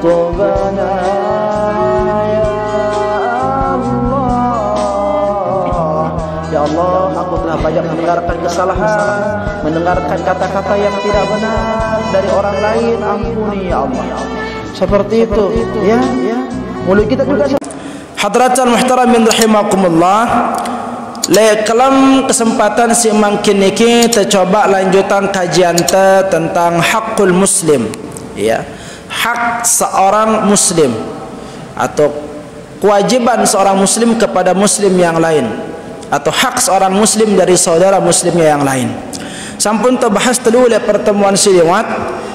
tubana ya Allah. Ya Allah, aku telah banyak mendengarkan kesalahan, mendengarkan kata-kata yang tidak benar dari orang lain. Ampuni ya Allah. Seperti itu ya. Mulut kita juga. Hadratul muhtaramin rahimakumullah. Dalam kesempatan si mangkin niki kita coba lanjutan kajian tentang hakul muslim, ya, hak seorang muslim atau kewajiban seorang muslim kepada muslim yang lain, atau hak seorang muslim dari saudara muslimnya yang lain. Sampun terbahas dulu oleh pertemuan siliwat.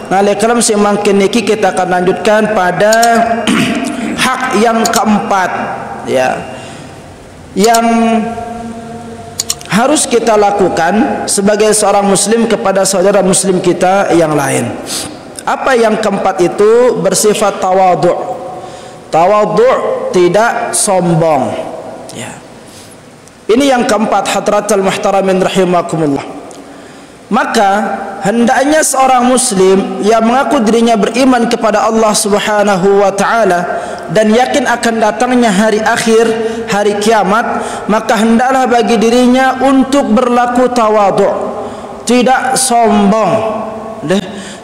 Nah, dalam si mangkin niki kita akan lanjutkan pada hak yang keempat, ya, yang harus kita lakukan sebagai seorang muslim kepada saudara muslim kita yang lain. Apa yang keempat itu? Bersifat tawadhu'. Tawadhu', tidak sombong, ya. Ini yang keempat, hadratul muhtaramin rahimakumullah. Maka hendaknya seorang muslim yang mengaku dirinya beriman kepada Allah Subhanahu wa taala dan yakin akan datangnya hari akhir, hari kiamat, maka hendaklah bagi dirinya untuk berlaku tawadhu', tidak sombong.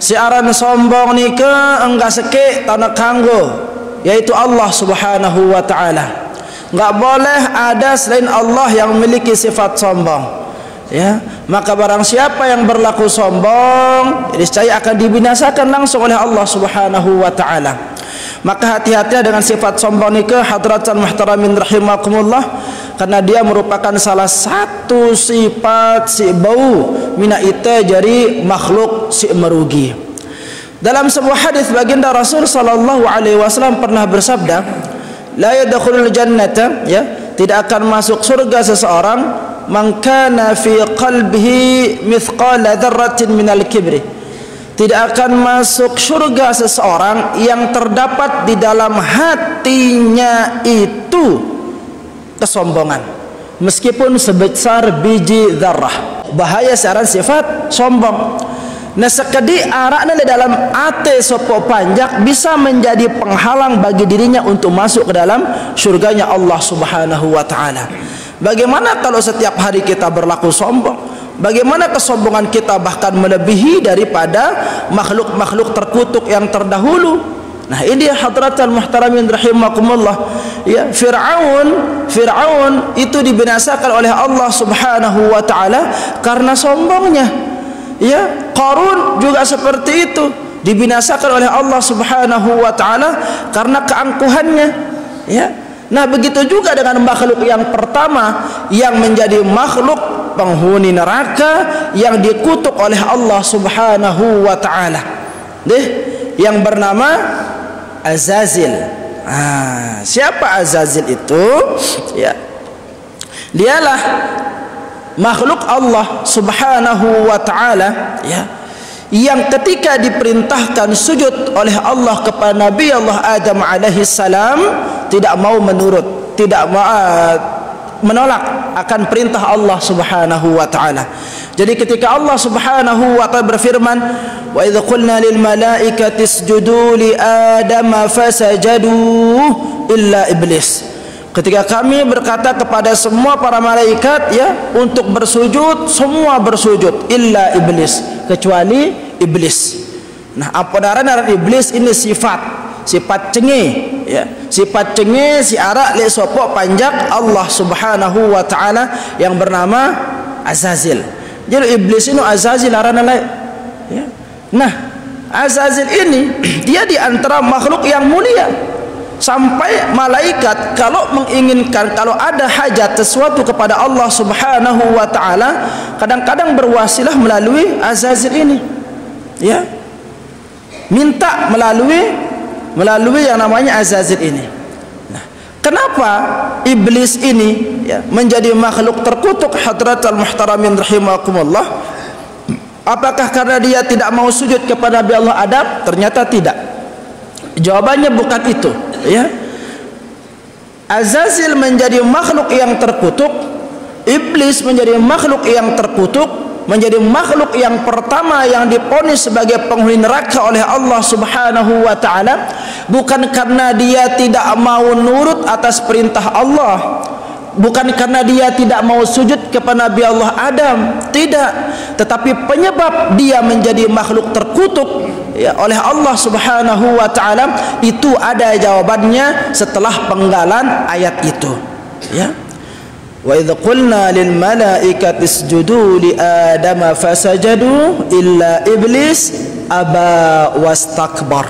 Siaran sombong ni ke enggak sekek tanah kanggo, yaitu Allah Subhanahu wa taala. Enggak boleh ada selain Allah yang memiliki sifat sombong, ya. Maka barang siapa yang berlaku sombong, niscaya akan dibinasakan langsung oleh Allah Subhanahu wa taala. Maka hati-hati dengan sifat sombong ni ke hadratul muhtaramin rahimakumullah, karena dia merupakan salah satu sifat si bau mina ita jadi makhluk si merugi. Dalam sebuah hadis baginda Rasul sallallahu alaihi wasallam pernah bersabda, la yadkhulul jannata, ya, tidak akan masuk surga seseorang man kana fi qalbihi mithqala dzarratin minal kibri, tidak akan masuk surga seseorang yang terdapat di dalam hatinya itu kesombongan, meskipun sebesar biji zarrah. Bahaya searan sifat sombong. Nah, sekedi araknya di dalam ate sopo panjak bisa menjadi penghalang bagi dirinya untuk masuk ke dalam surganya Allah Subhanahu wa taala. Bagaimana kalau setiap hari kita berlaku sombong? Bagaimana kesombongan kita bahkan melebihi daripada makhluk-makhluk terkutuk yang terdahulu? Nah, ini hadratul muhtaramin rahimakumullah, ya, Fir'aun itu dibinasakan oleh Allah Subhanahu wa taala karena sombongnya. Ya, Qarun juga seperti itu, dibinasakan oleh Allah Subhanahu wa taala karena keangkuhannya, ya. Nah, begitu juga dengan makhluk yang pertama yang menjadi makhluk penghuni neraka yang dikutuk oleh Allah Subhanahu wa taala, yang bernama Azazil. Siapa Azazil itu? Ya, dialah makhluk Allah Subhanahu wa taala, ya, yang ketika diperintahkan sujud oleh Allah kepada Nabi Allah Adam alaihi salam tidak mau menurut, tidak menolak akan perintah Allah Subhanahu wa taala. Jadi ketika Allah Subhanahu wa taala berfirman, wa idz qulna lil malaikati isjudu li adama fasajadu illa iblis, ketika kami berkata kepada semua para malaikat, ya, untuk bersujud, semua bersujud illa iblis, kecuali iblis. Nah, apa darah iblis ini sifat cengih, ya, sifat cengih si arak le sopok panjak Allah Subhanahu wa taala yang bernama Azazil. Jadi iblis ini Azazil arana lain, ya. Nah, Azazil ini dia di antara makhluk yang mulia, sampai malaikat kalau menginginkan, kalau ada hajat sesuatu kepada Allah Subhanahu wa taala, kadang-kadang berwasilah melalui Azazil ini, ya, minta melalui yang namanya Azazil ini. Nah, kenapa iblis ini, ya, menjadi makhluk terkutuk hadratul muhtaramin rahimakumullah? Apakah karena dia tidak mau sujud kepada Nabi Allah Adam? Ternyata tidak. Jawabannya bukan itu, ya. Azazil menjadi makhluk yang terkutuk, iblis menjadi makhluk yang terkutuk, menjadi makhluk yang pertama yang diponis sebagai penghuni neraka oleh Allah Subhanahu wa taala bukan karena dia tidak mau nurut atas perintah Allah, bukan karena dia tidak mau sujud kepada Nabi Allah Adam, tidak, tetapi penyebab dia menjadi makhluk terkutuk ya oleh Allah Subhanahu wa taala itu ada jawabannya setelah penggalan ayat itu ya. Wa idz qulna lil malaikati isjudu li adama fasajadu illa iblis aba wastakbar.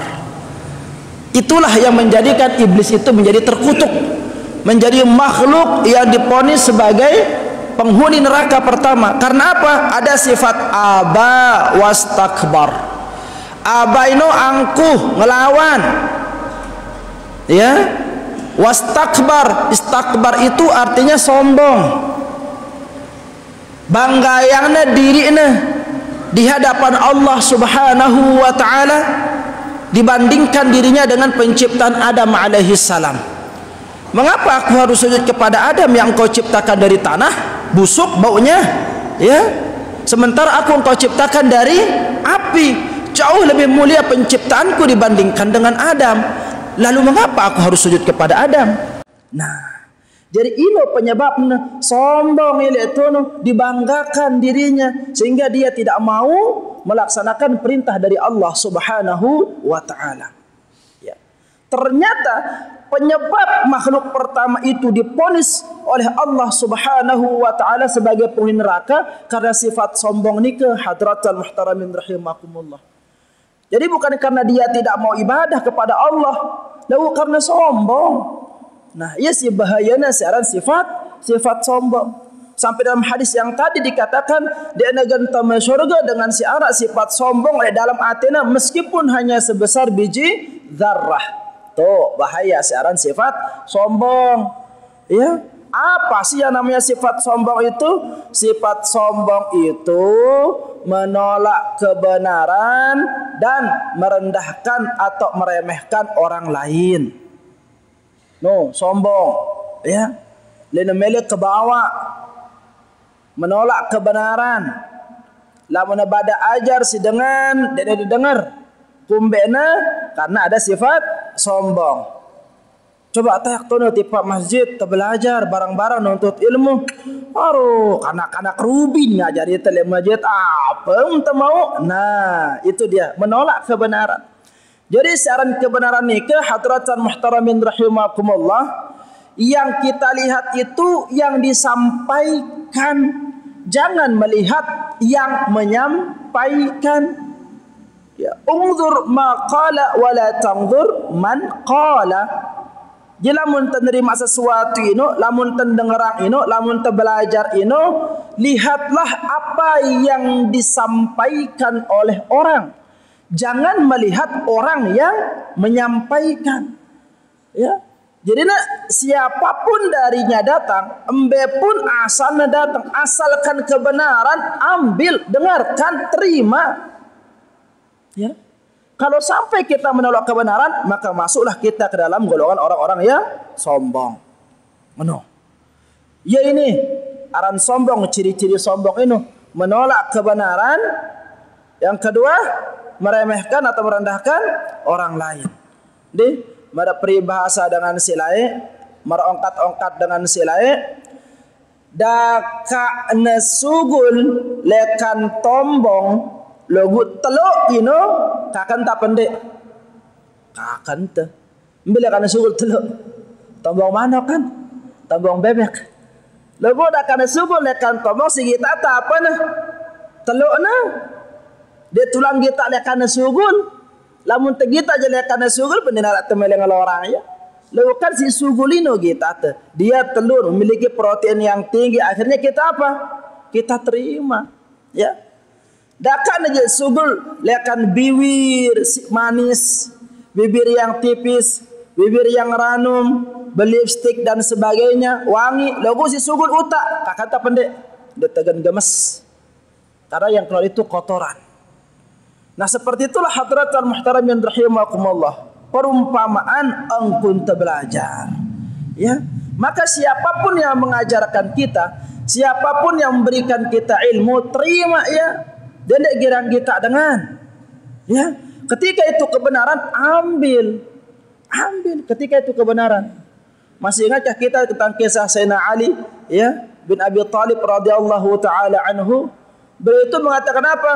Itulah yang menjadikan iblis itu menjadi terkutuk, menjadi makhluk yang diponis sebagai penghuni neraka pertama. Karena apa? Ada sifat aba wastakbar. Aba itu angkuh, ngelawan ya. Wastakbar, istakbar itu artinya sombong, banggayangna dirina di hadapan Allah Subhanahu wa taala dibandingkan dirinya dengan penciptaan Adam alaihi salam. Mengapa aku harus sujud kepada Adam yang engkau ciptakan dari tanah, busuk baunya ya, sementara aku engkau ciptakan dari api, jauh lebih mulia penciptaanku dibandingkan dengan Adam. Lalu mengapa aku harus sujud kepada Adam? Nah, jadi ini penyebabnya sombong itu dibanggakan dirinya sehingga dia tidak mau melaksanakan perintah dari Allah Subhanahu wa taala. Ya. Ternyata penyebab makhluk pertama itu diponis oleh Allah Subhanahu wa taala sebagai penghuni neraka karena sifat sombong ni ke hadratal muhtaramin rahimakumullah. Jadi bukan karena dia tidak mau ibadah kepada Allah, lalu karena sombong. Nah, ia si bahayanya siaran sifat sombong. Sampai dalam hadis yang tadi dikatakan dia akan surga dengan siaran sifat sombong oleh dalam hatinya meskipun hanya sebesar biji zarrah. Tuh bahaya siaran sifat sombong. Ya, apa sih yang namanya sifat sombong itu? Sifat sombong itu menolak kebenaran dan merendahkan atau meremehkan orang lain. No, sombong ya. Lenemele ke bawah, menolak kebenaran. Lamun bada ajar si dengan dan didengar kumbena karena ada sifat sombong. Coba tayak tono tiap masjid belajar barang-barang nuntut ilmu. Baru kanak-kanak rubin ngajari tele masjid apa entah mau. Nah, itu dia menolak kebenaran. Jadi siaran kebenaran ni ke hadratan muhtaramin rahimakumullah yang kita lihat itu yang disampaikan, jangan melihat yang menyampaikan. Ya, unzur ma qala wa la tanzur man qala. Jadi lamun menerima sesuatu ino, lamun dengarang ino, lamun belajar ino, lihatlah apa yang disampaikan oleh orang. Jangan melihat orang yang menyampaikan. Ya. Jadi siapapun darinya datang, embe pun asalnya datang, asalkan kebenaran, ambil, dengarkan, terima. Ya. Kalau sampai kita menolak kebenaran, maka masuklah kita ke dalam golongan orang-orang yang sombong. Meno. Ya ini aran sombong, ciri-ciri sombong ini menolak kebenaran. Yang kedua, meremehkan atau merendahkan orang lain. Jadi, mara peribahasa dengan silai, mara ongkat-ongkat dengan silai. Daka nesugul lekan tombong logut teluk ino kakan tak pendek kakan te bila kana sugul teluk tombong mana kan tombong bebek logut dak kana sugul lekan tombong sigita ta apa nah teluk nah dia tulang kita lekan sugul lamun tegita je lekan sugul bendina rak temeleng orang ya lalu kan si sugul ino kita te dia telur memiliki protein yang tinggi akhirnya kita apa kita terima ya. Dakan aja sugul lekan bibir manis, bibir yang tipis, bibir yang ranum, berlipstik dan sebagainya, wangi. Lagu si sugul utak, kata pendek, dia tegan gemes. Karena yang keluar itu kotoran. Nah seperti itulah hadratul muhtaramin rahimakumullah. Perumpamaan engkau belajar. Ya, maka siapapun yang mengajarkan kita, siapapun yang memberikan kita ilmu, terima ya. Dan tidak girang kita dengan ya ketika itu kebenaran ambil ambil ketika itu kebenaran. Masih ingatkah kita tentang kisah Sayyidina Ali ya bin Abi Thalib radhiyallahu taala anhu? Beliau itu mengatakan apa?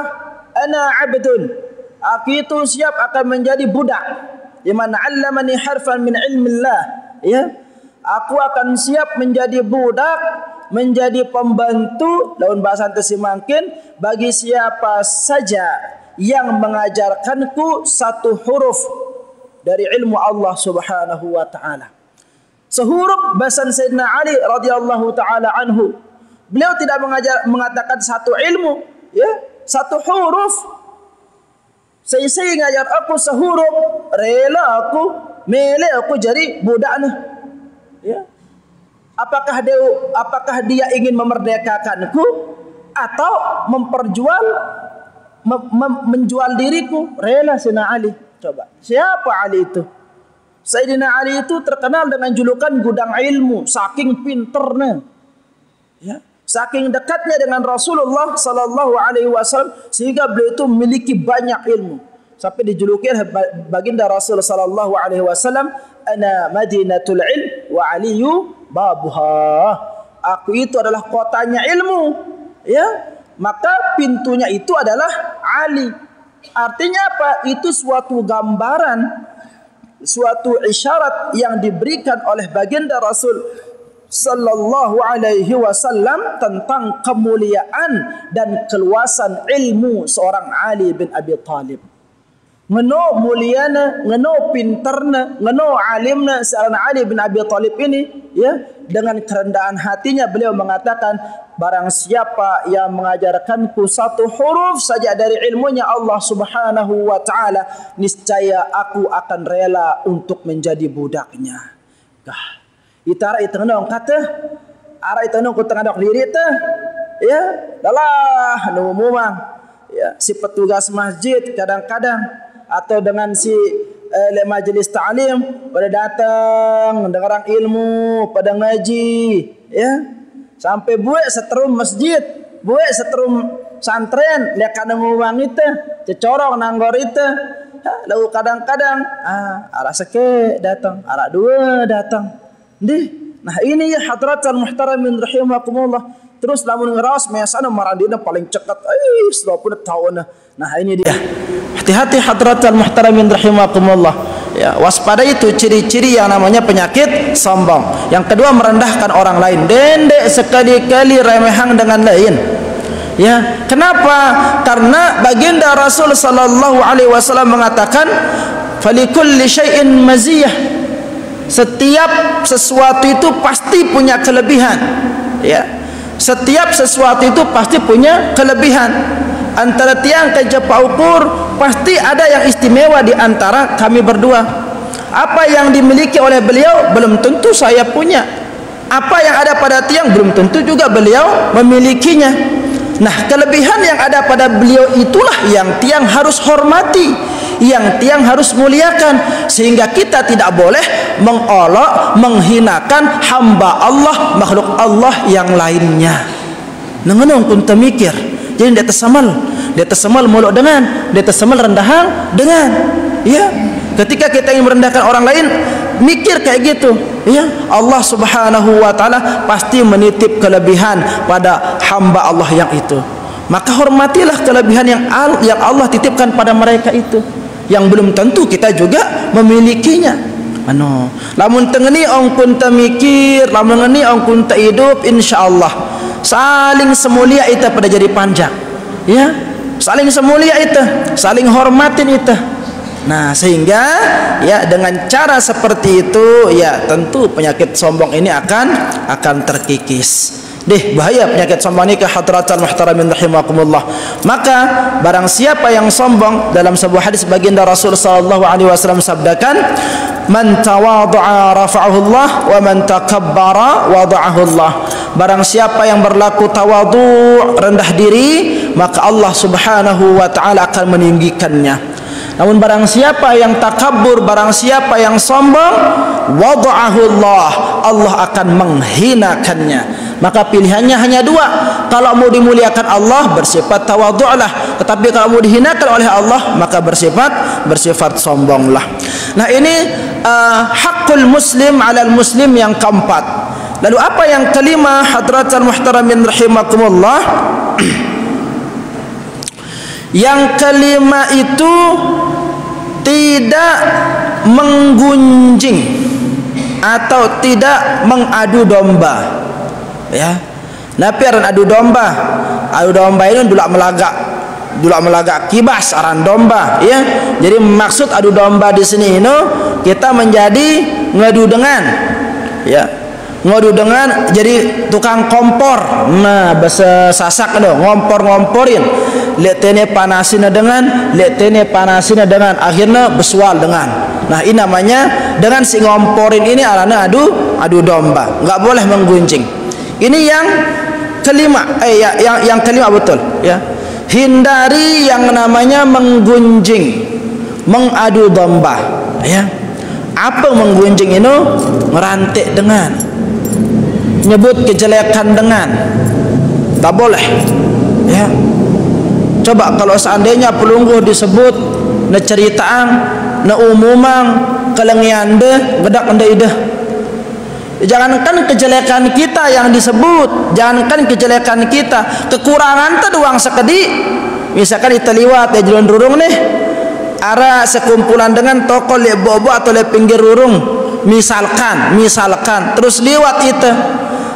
Ana abdun, aku itu siap akan menjadi budak. Iman 'allamani harfan min ilmillah, ya. Aku akan siap menjadi budak, menjadi pembantu lawan bahasa tersimangkin bagi siapa saja yang mengajarkanku satu huruf dari ilmu Allah Subhanahu wa taala. Sehuruf bahasa Sayyidina Ali radhiyallahu taala anhu. Beliau tidak mengatakan satu ilmu, ya, satu huruf. Saya ngajar aku sehuruf, rela aku, mele aku jadi budaknya. Ya. Apakah dia ingin memerdekakanku atau menjual diriku? Rela Sayyidina Ali. Coba, siapa Ali itu? Sayyidina Ali itu terkenal dengan julukan gudang ilmu, saking pinternya. Ya, saking dekatnya dengan Rasulullah sallallahu alaihi wasallam sehingga beliau itu memiliki banyak ilmu. Sampai dijuluki baginda Rasul sallallahu alaihi wasallam, "Ana Madinatul Ilm wa Aliyu babuha." Aku itu adalah kotanya ilmu. Ya, maka pintunya itu adalah Ali. Artinya apa? Itu suatu gambaran, suatu isyarat yang diberikan oleh baginda Rasul sallallahu alaihi wasallam tentang kemuliaan dan keluasan ilmu seorang Ali bin Abi Thalib. Ngeno muliana, ngeno pinterna, ngeno alimna seorang Ali bin Abi Thalib ini, ya, dengan kerendahan hatinya beliau mengatakan, barang siapa yang mengajarkanku satu huruf saja dari ilmunya Allah Subhanahu wa taala, niscaya aku akan rela untuk menjadi budaknya. Kah, itara itu nong kata, ara itu nong kutang adok diri teh, ya, dalah nu mumang, ya, si petugas masjid kadang-kadang atau dengan si majelis ta'lim pada datang dengar ilmu, pada ngaji, ya. Sampai buat setrum masjid, buat setrum santren, lihat kadang uang itu, cecorong nanggor itu. Lalu kadang-kadang, arah seke datang, arah dua datang. Nah ini ya hadratan muhtaramin rahimakumullah. Terus lamun ngeraos measana marandina paling cekat, sudah pun tahun. Nah ini dia. Hati-hati hadratan muhtaramin rahimakumullah. Ya, waspada itu ciri-ciri yang namanya penyakit sombong. Yang kedua merendahkan orang lain. Dendek sekali-kali remehang dengan lain. Ya, kenapa? Karena baginda Rasul sallallahu alaihi wasallam mengatakan, "Falikulli syai'in maziyah." Setiap sesuatu itu pasti punya kelebihan. Ya. Setiap sesuatu itu pasti punya kelebihan. Antara tiang ke Jepang ukur pasti ada yang istimewa di antara kami berdua. Apa yang dimiliki oleh beliau belum tentu saya punya. Apa yang ada pada tiang belum tentu juga beliau memilikinya. Nah, kelebihan yang ada pada beliau itulah yang tiang harus hormati, yang tiang harus muliakan, sehingga kita tidak boleh mengolok, menghinakan hamba Allah, makhluk Allah yang lainnya. Nengenong pun temikir. Jadi dia tersemal muluk dengan, dia tersemal rendahan dengan, ya. Ketika kita ingin merendahkan orang lain, mikir kayak gitu, ya. Allah Subhanahu wa taala pasti menitip kelebihan pada hamba Allah yang itu. Maka hormatilah kelebihan yang Allah titipkan pada mereka itu, yang belum tentu kita juga memilikinya. Lamun tengeni ong kun mikir, lamun ngeni ong kun hidup, insyaallah saling semulia itu pada jadi panjang, ya, saling semulia itu, saling hormatin itu. Nah, sehingga ya dengan cara seperti itu, ya tentu penyakit sombong ini akan terkikis. Bahaya penyakit sombong ini ke hadratal muhtaramin rahimakumullah. Maka barang siapa yang sombong, dalam sebuah hadis baginda Rasul sallallahu alaihi wasallam sabdakan, "Man tawadhu'a rafa'ahu Allah wa man takabbara wada'ahu Allah." Barang siapa yang berlaku tawadhu', rendah diri, maka Allah Subhanahu wa taala akan meninggikannya. Namun barang siapa yang takabur, barang siapa yang sombong, wada'ahu Allah akan menghinakannya. Maka pilihannya hanya dua. Kalau mau dimuliakan Allah, bersifat tawadhu'lah. Tetapi kalau mau dihinakan oleh Allah, maka bersifat sombonglah. Nah ini hakul muslim 'alal muslim yang keempat. Lalu apa yang kelima, hadratul muhtaramin rahimakumullah? Yang kelima itu tidak menggunjing atau tidak mengadu domba. Ya. Napi aran adu domba. Adu domba ini dulak melagak kibas aran domba, ya. Jadi maksud adu domba di sini ini kita menjadi ngadu dengan, ya. Ngadu dengan jadi tukang kompor. Nah, bahasa Sasak itu ngompor-ngomporin. Lihat tene panasin dengan, lihat tene panasin dengan, akhirnya bersual dengan. Nah, ini namanya dengan si ngomporin ini arana adu domba. Enggak boleh menggunjing. Ini yang kelima, yang kelima betul, ya. Hindari yang namanya menggunjing, mengadu domba, ya. Apa menggunjing itu? Ngerantik dengan, nyebut kejelekan dengan, tak boleh, ya. Coba kalau seandainya pelungguh disebut na ceritaan na umumang kelengian deh gedak anda idah. Jangankan kejelekan kita yang disebut, jangankan kejelekan kita, kekurangan tu doang sekedi. Misalkan kita liwat ya jalan rurung nih, ara sekumpulan dengan toko le bobo atau le pinggir rurung, misalkan terus liwat itu.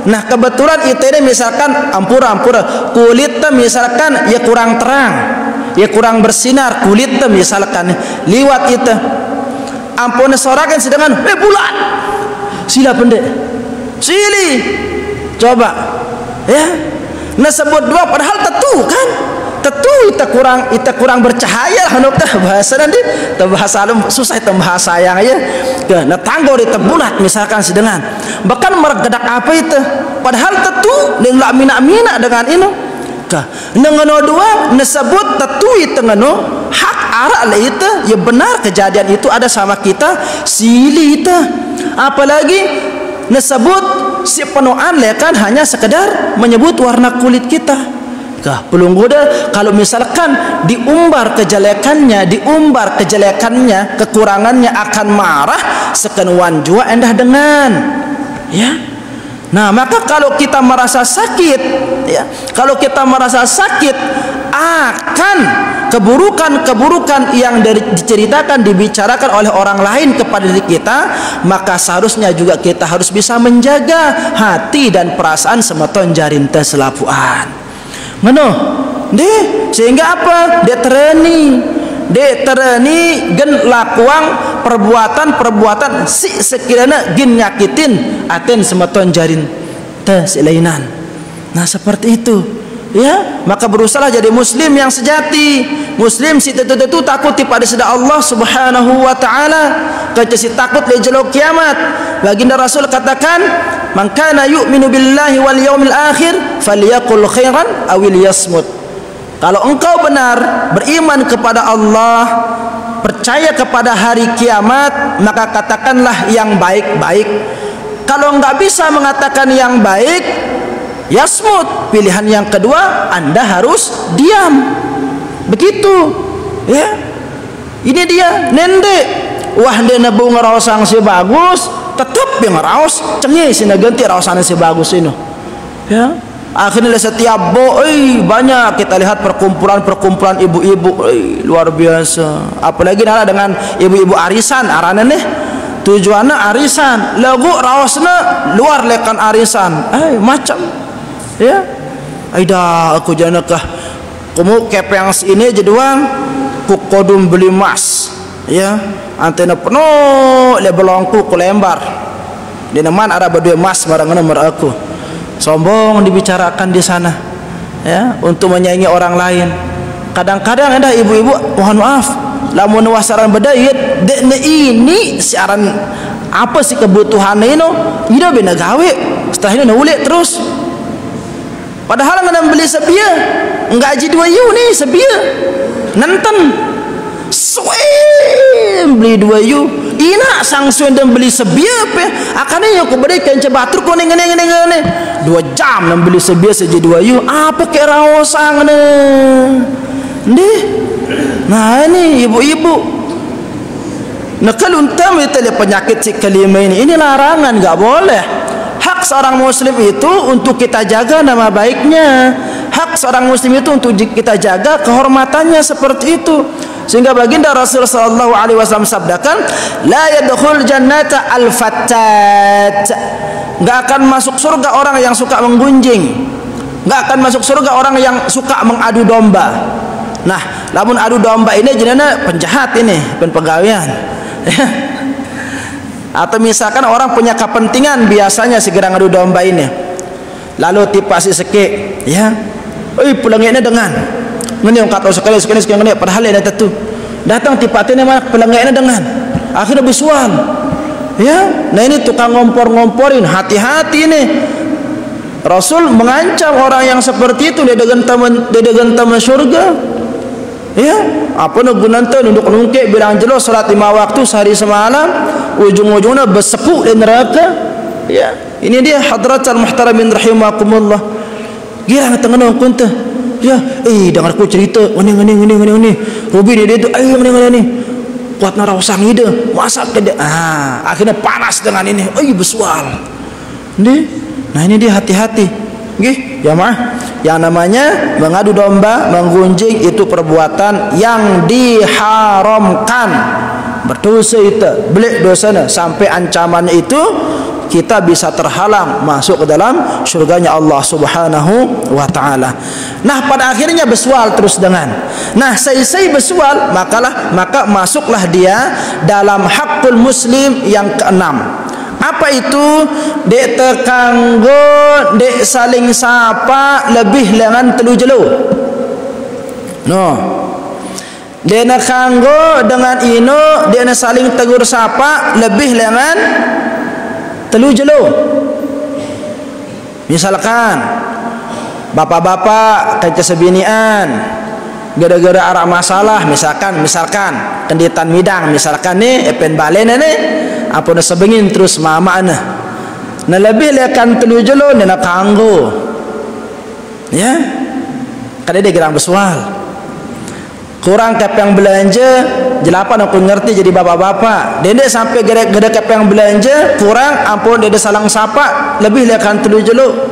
Nah kebetulan itu ini misalkan ampura kulit misalkan ya kurang terang, ya kurang bersinar kulit misalkan liwat itu. Ampun sorakan sedangkan bulan. Sila pendek, sili, coba, ya. Nah sebut dua padahal tentu kan, tentu kita kurang bercahaya lah menurut bahasa nanti, bahasa alam susah itu bahasa yang ya. Nah tanggo di tebulat misalkan sedangkan, bahkan mergedak apa itu, padahal tentu nggak mina dengan ini. Nengono dua nesebut tentu itu ngono hak arah lah itu, ya benar kejadian itu ada sama kita, sili itu. Apalagi disebut si penuhan kan hanya sekedar menyebut warna kulit kita. Pelunggu dah kalau misalkan diumbar kejelekannya, kekurangannya akan marah sekenuan jua endah dengan, ya. Nah maka kalau kita merasa sakit, ya, kalau kita merasa sakit akan keburukan yang diceritakan, dibicarakan oleh orang lain kepada diri kita, maka seharusnya juga kita harus bisa menjaga hati dan perasaan semeton jarinta selapuan. Mano, deh sehingga apa? Dia terani gen lakuang perbuatan si sekiranya gin nyakitin aten semeton jarinta selainan. Nah seperti itu. Ya, maka berusaha jadi muslim yang sejati. Muslim si tentu takut pada sida Allah Subhanahu wa taala, kecesi takut le jelo kiamat. Baginda Rasul katakan, "Man kana yu'minu billahi wal yaumil akhir falyaqul khairan aw liyasmut." Kalau engkau benar beriman kepada Allah, percaya kepada hari kiamat, maka katakanlah yang baik-baik. Kalau enggak bisa mengatakan yang baik, yasmut, pilihan yang kedua Anda harus diam. Begitu, ya. Ini dia nende wah dia nebu ngeraos sang si bagus, tetap yang ngeraos cengi sini ganti raosan si bagus ini, ya. Akhirnya setiap banyak kita lihat perkumpulan ibu-ibu, luar biasa. Apalagi nala dengan ibu-ibu arisan arane nih, tujuannya arisan, lagu raosna luar lekan arisan, macam, ya. Aida aku janakah kamu kepeng ini aja doang kukodum beli emas, ya. Antena penuh le belongku ku lembar di neman ada berdua emas barang nomor aku sombong dibicarakan di sana, ya, untuk menyaingi orang lain. Kadang-kadang ada ibu-ibu, mohon maaf, lamun wasaran bedayit dekne ini siaran apa sih kebutuhannya ini, ida bena gawe setelah ini ulik terus. Padahal nggak beli sebia, nggak aji 2 yu nih sebia, nenten, beli 2 yu, ina sang suen dan beli sebia pe, akannya aku berikan coba tur kuning 2 jam dan beli sebia saja 2 yu, apa kek raosang nih, nah ini ibu-ibu, Kalau untam itu penyakit si kelima ini larangan, enggak boleh. Hak seorang muslim itu untuk kita jaga nama baiknya. Hak seorang muslim itu untuk kita jaga kehormatannya seperti itu. Sehingga baginda Rasul sallallahu alaihi wasallam sabdakan, la yadkhul jannata al-fattat. Enggak akan masuk surga orang yang suka menggunjing. Enggak akan masuk surga orang yang suka mengadu domba. Nah, lamun adu domba ini jenana penjahat ini, penpegawaian. Atau misalkan orang punya kepentingan biasanya segera ngadu domba ini, lalu tipasi seke, ya, pelangnya dengan ngene yang kata sekali ngene, padahal ini tentu datang tipatnya mana pelangnya dengan akhirnya bisuan, ya. Nah ini tukang ngompor-ngomporin, hati-hati nih. Rasul mengancam orang yang seperti itu dia dengan teman surga. Ya, apa nak gunanta untuk nungke bilang jelas salat 5 waktu sehari semalam, ujung-ujungnya bersepu di neraka. Ya, ini dia hadratul muhtaramin rahimakumullah. Gira tengah nongkon tu. Ya, dengar aku cerita, ini. Rubi dia tu, ini. Kuat narau sang ide, masak ke dia. Akhirnya panas dengan ini. Bersual. Nah ini dia hati-hati. Nggih, ya mah. Yang namanya mengadu domba, menggunjing itu perbuatan yang diharamkan. Berdosa itu, belik dosanya sampai ancamannya itu kita bisa terhalang masuk ke dalam surganya Allah Subhanahu wa taala. Nah, pada akhirnya bersual terus dengan. Nah, selesai bersual, maka masuklah dia dalam hakul muslim yang keenam. Apa itu? Dek tekanggo, dek saling sapa lebih dengan telu jelo. No. Dek nakanggo dengan ino, dek na saling tegur sapa lebih dengan telu jelo. Misalkan bapak-bapak kaca sebinian gara-gara arah masalah, misalkan kenditan midang, misalkan nih epen balen nih apa na sebengin terus mama na lebih lekan telu jelo na kanggo, ya kada dia gerang bersual kurang kepeng belanja jelapan aku ngerti jadi bapak-bapak dendek sampai gede kepeng belanja kurang ampun dede salang sapa lebih lekan telu jelo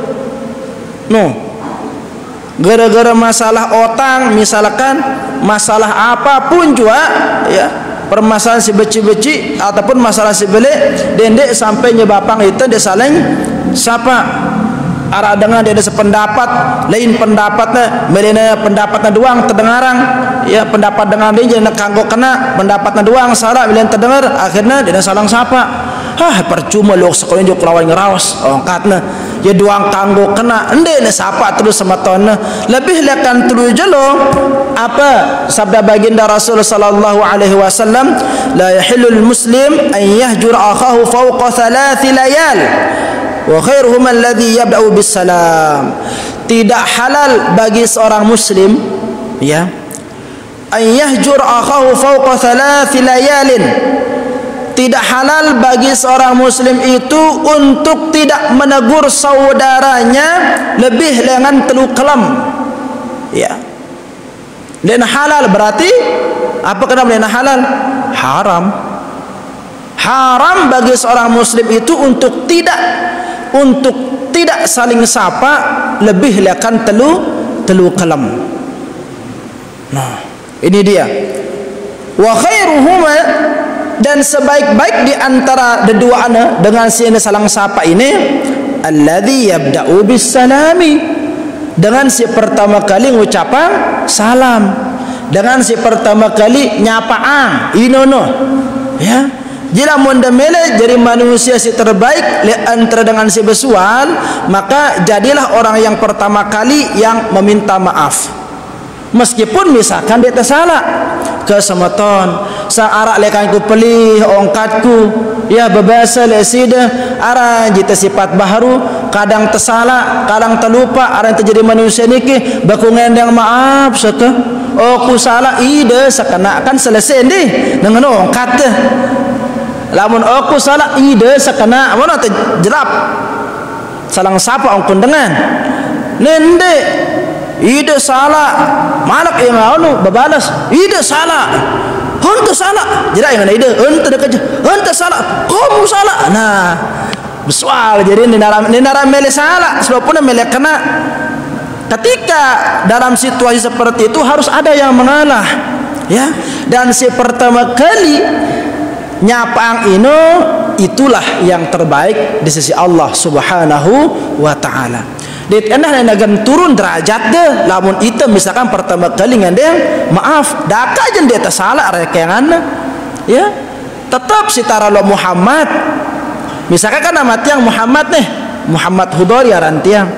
no. Gara-gara masalah otang, misalkan masalah apapun juga, ya, permasalahan si beci-beci ataupun masalah si belik, dendek sampai nyebapang itu dia saling sapa. Arah dengan dia ada sependapat, lain pendapatnya, melina pendapatnya doang terdengarang, ya pendapat dengan dia jadi kanggo kena, pendapatnya doang salah, melina terdengar, akhirnya dia salang sapa. Percuma lu sekolah juga lawan ngerawas, ongkatnya. Ya doang kanggo kena, ende ne sapa terus sama tonna. Lebih lekan tulu jelo apa sabda baginda Rasul sallallahu alaihi wasallam, la yahillul muslim an yahjur akhahu fawqa 3 layal. Wa khairuhum alladhi yabda'u bis salam. Tidak halal bagi seorang muslim, ya, an yahjur akhahu fawqa 3 layalin. Tidak halal bagi seorang muslim itu untuk tidak menegur saudaranya lebih dengan 3 kelam. Ya. Dan halal berarti apa kenapa dan halal? Haram. Haram bagi seorang muslim itu untuk tidak saling sapa lebih lekan 3 kelam. Nah, ini dia. Wa khairuhuma, dan sebaik-baik di antara keduanya dengan si salang sapa ini alladzi yabda'u bis salami, dengan si pertama kali ngucapan salam, dengan si pertama kali nyapaan inono, ya. Jika mendemele jadi manusia si terbaik antara dengan si besual, maka jadilah orang yang pertama kali yang meminta maaf. Meskipun misalkan dia tersalah ke semeton, searak lekan ku pelih ongkatku, ya bebasa lesida, arah jita sifat baharu, kadang tersalah, kadang terlupa, arah terjadi manusia niki, baku ngendang maaf saka, ku salah ide seakan-akan selesai deh dengan ongkat deh. Lamun aku salah ide sekena mana terjelap salang sapa ongkun dengan nende ide salah malak yang anu babalas ide salah henteu salah. Jadi yang ide henteu dekat henteu salah. Kamu salah. Nah, bersoal jadi nara mele salah sebabnya mele kena. Ketika dalam situasi seperti itu harus ada yang mengalah, ya. Dan si pertama kali nyapang ino itulah yang terbaik di sisi Allah Subhanahu wa taala. Dit endah nenagan turun derajat deh lamun itu misalkan pertama kali ngandeng maaf daka aja dia tersalah rekengan, ya. Tetap sitara lo Muhammad. Misalkan kan nama tiang Muhammad nih, Muhammad Hudori aran tiang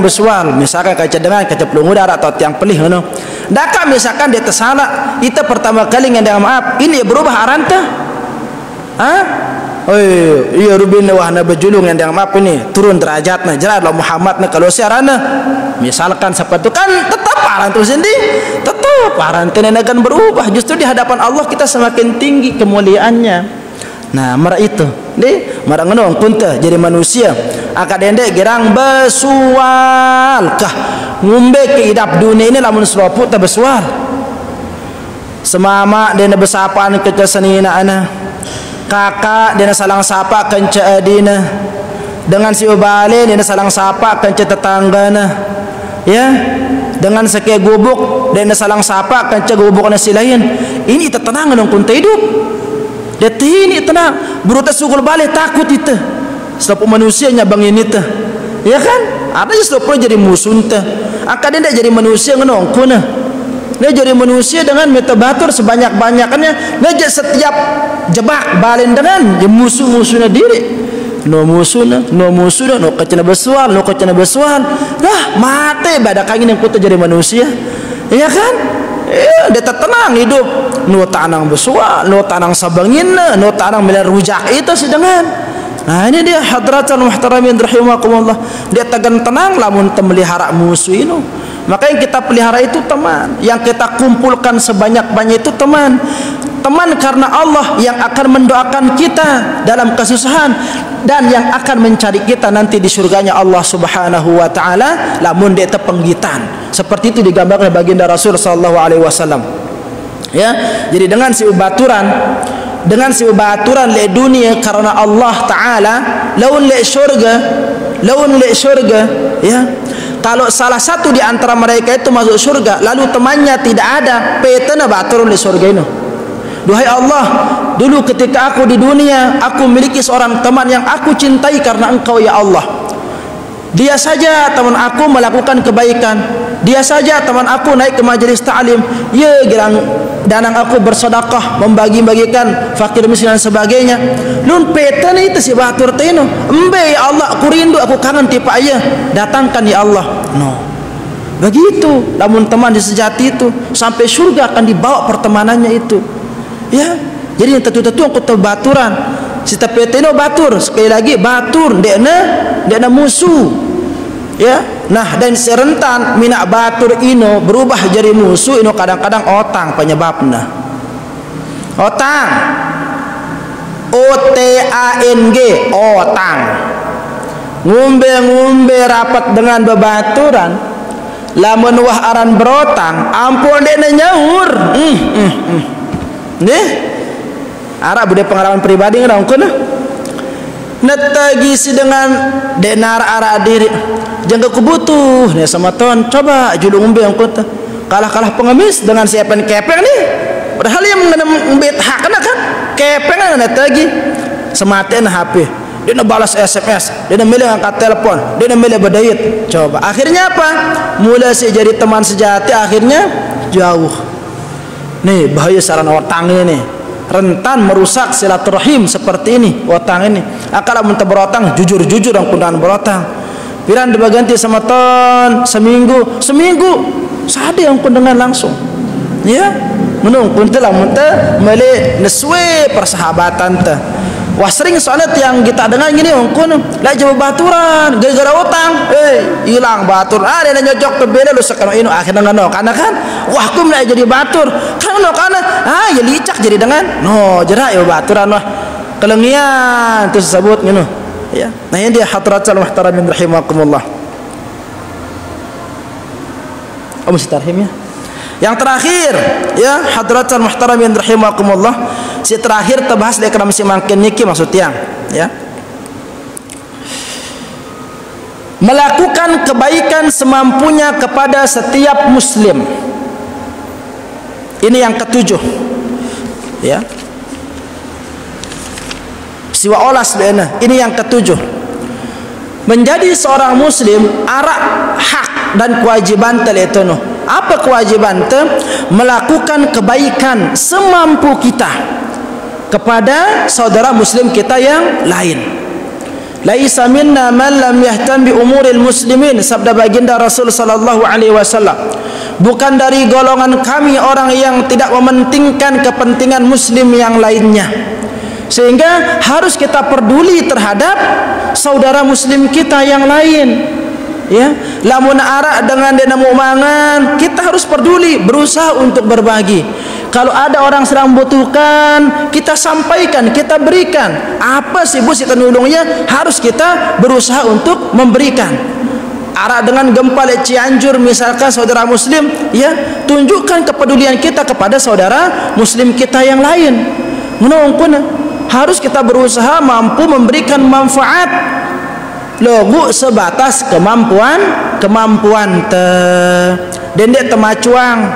bersual, misalkan kaca dengan kaca pelung udara atau tiang pelih ngono. Daka misalkan dia tersalah, itu pertama kali ngandeng maaf, ini berubah aran teh. Hah? Oh iya rubin wahna bejulung ngandeng maaf ini turun derajatna jelas lo Muhammad nih kalau siarana. Misalkan seperti itu kan tetap aran tu sendiri, tetap aran teh akan berubah. Justru di hadapan Allah kita semakin tinggi kemuliaannya. Nah, mara itu, deh, mara ngono kunta jadi manusia. Akadende gerang besual kah ngumbe ke hidup dunia ini lamun selopu tak besual. Semama dena besapan ke senina ana. Kakak dena salang sapa kenca adina. Dengan si ubale dena salang sapa kenca tetanggana. Ya. Dengan seke gubuk dena salang sapa kenca gubukna si lain. Ini tenang dong kunta hidup. Dia ini tenang, beruta sugul balik takut itu. Setiap manusianya bangin itu, ya kan? Ada setiap jadi musuh itu. Akadnya dia jadi manusia ngenongkuna. Dia jadi manusia dengan metabatur sebanyak-banyakannya. Dia setiap jebak balin dengan musuh-musuhnya diri. No musuhnya, no kacana besual, Dah mati badak angin yang kutu jadi manusia, ya kan? Dia tenang hidup. Nu tanang besua, nu tanang sabangin, nu tanang milar rujak itu sedangkan. Nah ini dia hadratul muhtaramin rahimakumullah. Dia tegan tenang lamun temelihara musuh itu. Maka yang kita pelihara itu teman, yang kita kumpulkan sebanyak-banyak itu teman. Teman karena Allah yang akan mendoakan kita dalam kesusahan dan yang akan mencari kita nanti di surganya Allah Subhanahu wa taala lamun dia tepenggitan. Seperti itu digambarkan baginda Rasul sallallahu alaihi wasallam. Ya, jadi dengan si ubaturan le dunia karena Allah taala laun le surga, ya. Kalau salah satu di antara mereka itu masuk surga lalu temannya tidak ada, petana batur le surga ini. Duhai Allah, dulu ketika aku di dunia, aku memiliki seorang teman yang aku cintai karena Engkau ya Allah. Dia saja teman aku melakukan kebaikan. Dia saja teman aku naik ke majelis ta'lim. Ya girang danang aku bersedekah, membagi-bagikan fakir miskin dan sebagainya. Nun petan itu si batur teno. Embe ya Allah, aku rindu, aku kangen tipe ayah. Datangkan ya Allah. No. Begitu, namun teman di sejati itu sampai surga akan dibawa pertemanannya itu. Ya, jadi yang tentu-tentu aku terbaturan. Si tapeteno batur, sekali lagi batur, dia na musuh. Ya, nah dan serentan minak batur ino berubah jadi musuh ino kadang-kadang otang penyebabnya. Otang, O-T-A-N-G, otang. Ngumbe rapat dengan bebaturan, lamun wah aran berotang, ampun dia nyaur. Nih, Arab bude pengalaman pribadi ngadang kuna. Netagi si dengan denar ara diri. Jangan kebutuh nih sama ton. Coba julung umbe yang kota. Kalah pengemis dengan siapan kepeng nih. Padahal yang mengenai hak kan kepeng kan netagi. Sematen HP. Dia nak balas SMS. Dia nak milih angkat telepon. Dia nak milih berdayat. Coba. Akhirnya apa? Mula si jadi teman sejati. Akhirnya jauh. Nih bahaya sarana otang ini, rentan merusak silaturahim seperti ini otang ini. Akala mun berotang jujur yang kundan berotang. Piran dibaganti sama ton seminggu sade yang kundengan langsung. Ya, menung kuntelah munte mele neswe persahabatan teh. Wah sering soalnya yang kita dengar gini ongkon lah jauh baturan gara-gara utang hilang batur dia nyojok ke beda lu sekarang ini akhirnya ngono karena kan wah aku mulai jadi batur kan no karena ya licak jadi dengan no jerak ya baturan wah kelengian itu disebut ngono ya. Nah ini dia hadratul muhtaramin rahimakumullah. Om sitarhim ya. Yang terakhir, ya hadratan muhtaramin rahimakumullah, si terakhir terbahas di ekram si mangkin niki maksudnya, ya. Melakukan kebaikan semampunya kepada setiap muslim. Ini yang ketujuh, ya. Siwa olas beena. Ini yang ketujuh. Menjadi seorang muslim arak hak dan kewajiban teletono. Apa kewajiban te? Melakukan kebaikan semampu kita kepada saudara muslim kita yang lain. Laisa minna man lam yahtam bi umuril muslimin, sabda baginda Rasul sallallahu alaihi wasallam. Bukan dari golongan kami orang yang tidak mementingkan kepentingan muslim yang lainnya. Sehingga harus kita peduli terhadap saudara muslim kita yang lain. Ya, lamun arak dengan dia nemu mangan, kita harus peduli, berusaha untuk berbagi. Kalau ada orang sedang membutuhkan, kita sampaikan, kita berikan. Apa sih bu si kenulungnya, harus kita berusaha untuk memberikan. Arak dengan gempa di Cianjur misalkan saudara muslim, ya, tunjukkan kepedulian kita kepada saudara muslim kita yang lain. Menungkun harus kita berusaha mampu memberikan manfaat logu sebatas kemampuan dendek temacuang.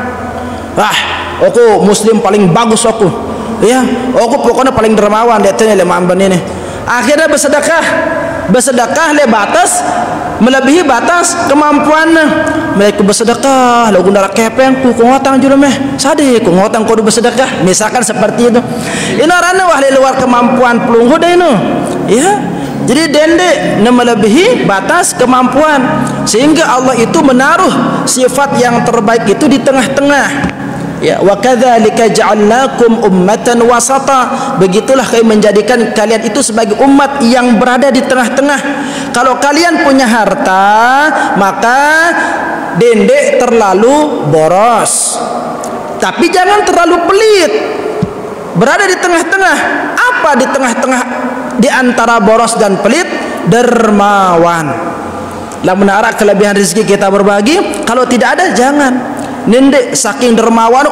Aku muslim paling bagus aku, ya, aku pokoknya paling dermawan detenya le mamban ini. Akhirnya bersedekah le batas melebihi batas kemampuannya. Mereka bersedekah lagu ndara kepeng ku ngotang juru meh sade ku ngotang kudu bersedekah misalkan seperti itu. Ini orangnya wah luar kemampuan pelunggu deh itu, ya. Jadi dendek melebihi batas kemampuan, sehingga Allah itu menaruh sifat yang terbaik itu di tengah-tengah. Ya, wa kadzalika ja'alnakum ummatan wasata. Begitulah kami menjadikan kalian itu sebagai umat yang berada di tengah-tengah. Kalau kalian punya harta, maka dendek terlalu boros, tapi jangan terlalu pelit. Berada di tengah-tengah. Apa di tengah-tengah di antara boros dan pelit? Dermawan. Lamun arak kelebihan rezeki kita berbagi, kalau tidak ada jangan. Nendek saking dermawan,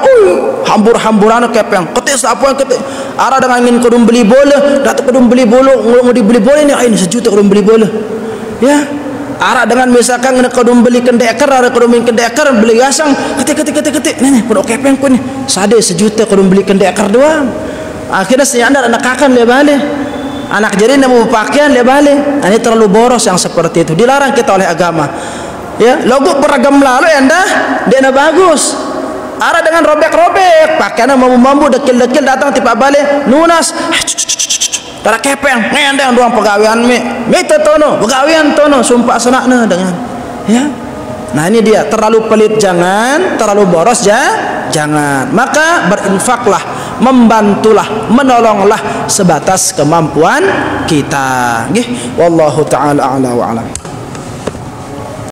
hambur-hamburan kepeng. Ketik sapuan ketik. Ara dengan ingin kudum beli bola, datang kudum beli bola, mau dibeli bola ini sejuta kudum beli bola. Ya. Ara dengan misalkan kudum beli kendekar, ara kudum beli kendekar, beli gasang, ketik. Nih, pun kepeng pun nih. Sade sejuta kudum beli kendekar doang. Akhirnya si anda anak kakan le balik. Anak jadi nemu pakaian le balik. Ini terlalu boros yang seperti itu. Dilarang kita oleh agama. Ya, logo beragam lalu anda dia bagus. Ara dengan robek-robek, pakaiannya mambu-mambu dekil-dekil datang tiba balik nunas. Tara kepeng, ngendeng doang pegawaian me tono, pegawaian tono sumpah senakna dengan. Ya. Nah, ini dia, terlalu pelit jangan, terlalu boros jangan. Maka berinfaklah, membantulah, menolonglah sebatas kemampuan kita. Nggih, wallahu taala a'la wa a'lam.